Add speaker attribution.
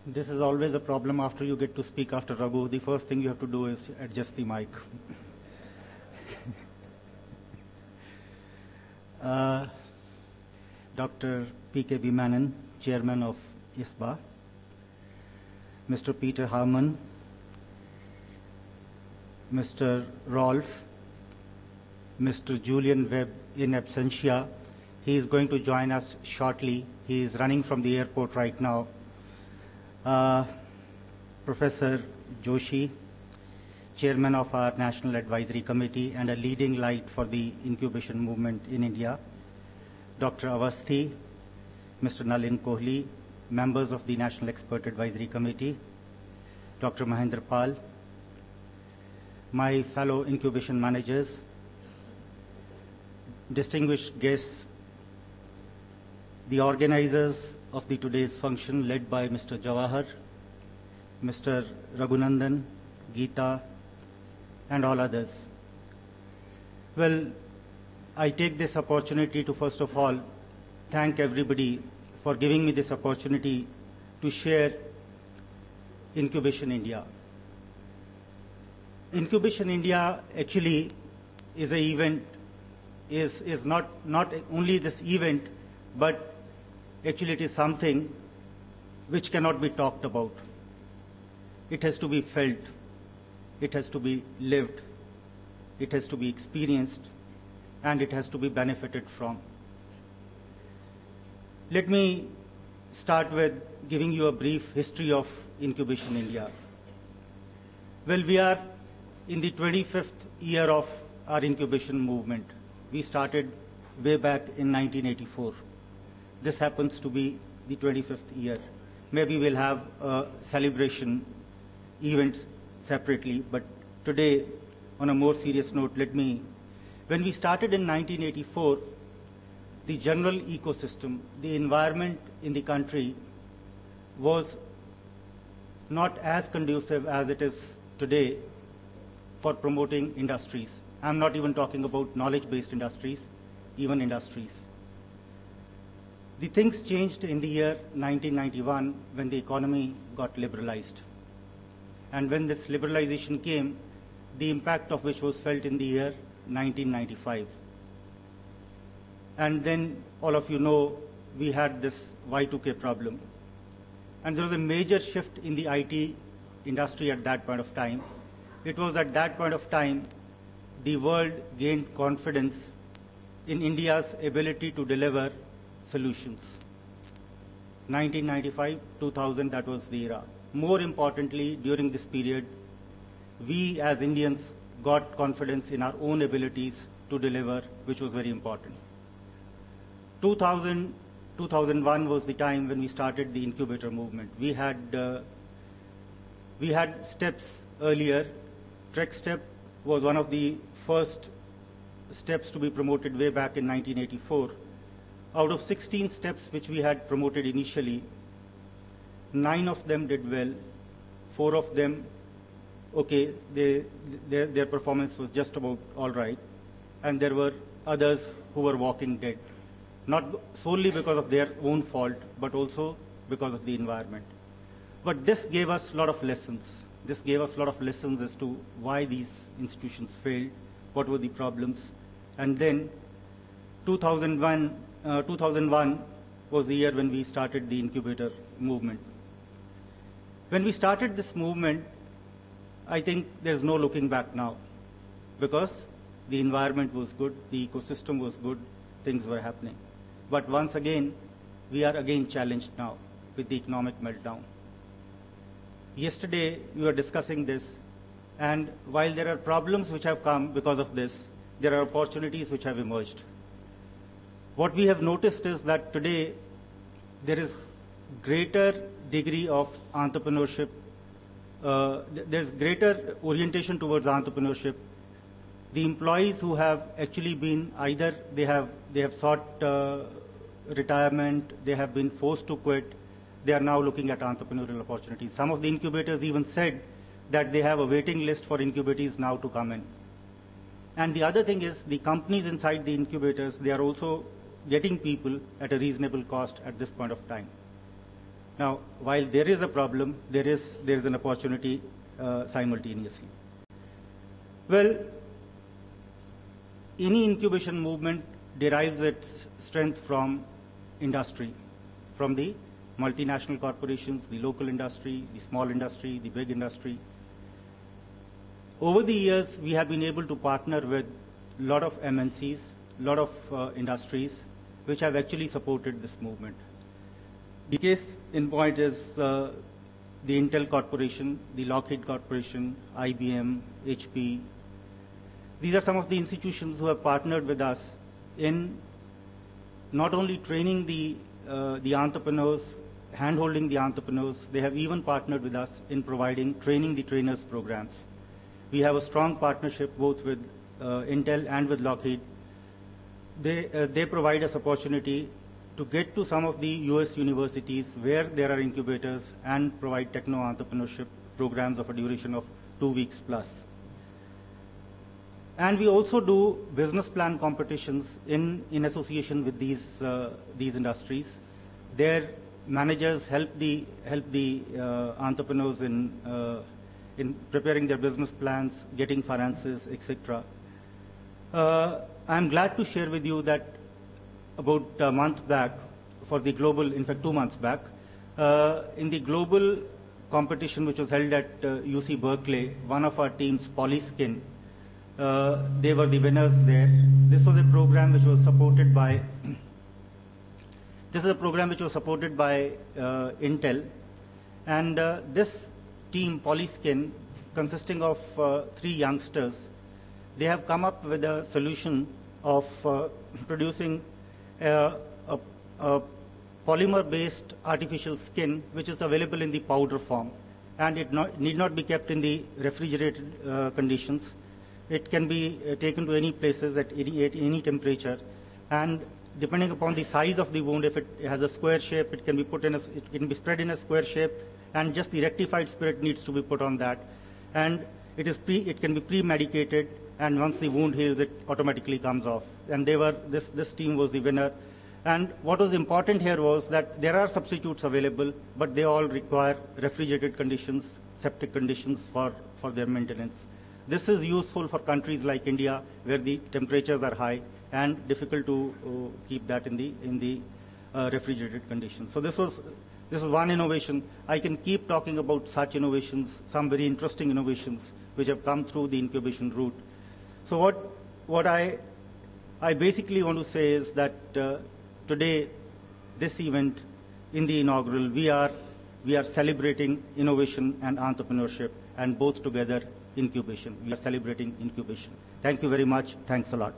Speaker 1: This is always a problem after you get to speak after Raghu. The first thing you have to do is adjust the mic. Dr. P.K.B. Menon, Chairman of ISBA, Mr. Peter Harmon, Mr. Rolf, Mr. Julian Webb in absentia. He is going to join us shortly. He is running from the airport right now. Professor Joshi, Chairman of our National Advisory Committee and a leading light for the incubation movement in India. Dr. Avasthi, Mr. Nalin Kohli, members of the National Expert Advisory Committee, Dr. Mahendra Pal, my fellow incubation managers, distinguished guests, the organizers of today's function led by Mr. Jawahar, Mr. Raghunandan, Geeta, and all others. Well, I take this opportunity to first of all thank everybody for giving me this opportunity to share Incubation India. Incubation India actually is an event, is not only this event, but actually it is something which cannot be talked about. It has to be felt, it has to be lived, it has to be experienced, and it has to be benefited from. Let me start with giving you a brief history of Incubation India. Well, we are in the 25th year of our incubation movement. We started way back in 1984. This happens to be the 25th year. Maybe we'll have a celebration events separately, but today, on a more serious note, when we started in 1984, the general ecosystem, the environment in the country was not as conducive as it is today for promoting industries. I'm not even talking about knowledge-based industries, even industries. The things changed in the year 1991 when the economy got liberalized. And when this liberalization came, the impact of which was felt in the year 1995. And then, all of you know, we had this Y2K problem. And there was a major shift in the IT industry at that point of time. It was at that point of time the world gained confidence in India's ability to deliver solutions. 1995, 2000, that was the era. More importantly, during this period, we as Indians got confidence in our own abilities to deliver, which was very important. 2001 was the time when we started the incubator movement. We had steps earlier. TREC step was one of the first steps to be promoted way back in 1984. Out of 16 steps which we had promoted initially, 9 of them did well, 4 of them, okay, their performance was just about all right, and there were others who were walking dead, not solely because of their own fault, but also because of the environment. But this gave us a lot of lessons. This gave us a lot of lessons as to why these institutions failed, what were the problems, and then 2001 was the year when we started the incubator movement. When we started this movement, I think there's no looking back now, because the environment was good, the ecosystem was good, things were happening. But once again, we are again challenged now with the economic meltdown. Yesterday, we were discussing this, and while there are problems which have come because of this, there are opportunities which have emerged. What we have noticed is that today there is greater degree of entrepreneurship, there's greater orientation towards entrepreneurship. The employees who have actually been either they have sought retirement, they have been forced to quit, they are now looking at entrepreneurial opportunities. Some of the incubators even said that they have a waiting list for incubators now to come in. And the other thing is the companies inside the incubators, they are also getting people at a reasonable cost at this point of time. Now, while there is a problem, there is an opportunity simultaneously. Well, any incubation movement derives its strength from industry, from the multinational corporations, the local industry, the small industry, the big industry. Over the years, we have been able to partner with a lot of MNCs, a lot of industries, which have actually supported this movement. The case in point is the Intel Corporation, the Lockheed Corporation, IBM, HP. These are some of the institutions who have partnered with us in not only training the entrepreneurs, hand-holding the entrepreneurs, they have even partnered with us in providing training the trainers programs. We have a strong partnership both with Intel and with Lockheed. They provide us opportunity to get to some of the US universities where there are incubators and provide techno-entrepreneurship programs of a duration of 2 weeks plus. And we also do business plan competitions in association with these industries. Their managers help the entrepreneurs in preparing their business plans, getting finances, etc. I'm glad to share with you that about a month back, for the global, in fact 2 months back, in the global competition which was held at UC Berkeley, one of our teams, Polyskin, they were the winners there. This was a program which was supported by Intel, and this team, Polyskin, consisting of 3 youngsters, they have come up with a solution of producing a polymer-based artificial skin, which is available in the powder form, and it need not be kept in the refrigerated conditions. It can be taken to any places at any temperature, and depending upon the size of the wound, if it has a square shape, it can be spread in a square shape, and just the rectified spirit needs to be put on that, and it can be pre-medicated, and once the wound heals, it automatically comes off. And this team was the winner. And what was important here was that there are substitutes available, but they all require refrigerated conditions, septic conditions for their maintenance. This is useful for countries like India, where the temperatures are high and difficult to keep that in the refrigerated conditions. So this is one innovation. I can keep talking about such innovations, some very interesting innovations which have come through the incubation route. So what I basically want to say is that today, this event in the inaugural, we are celebrating innovation and entrepreneurship, and both together incubation. We are celebrating incubation. Thank you very much. Thanks a lot.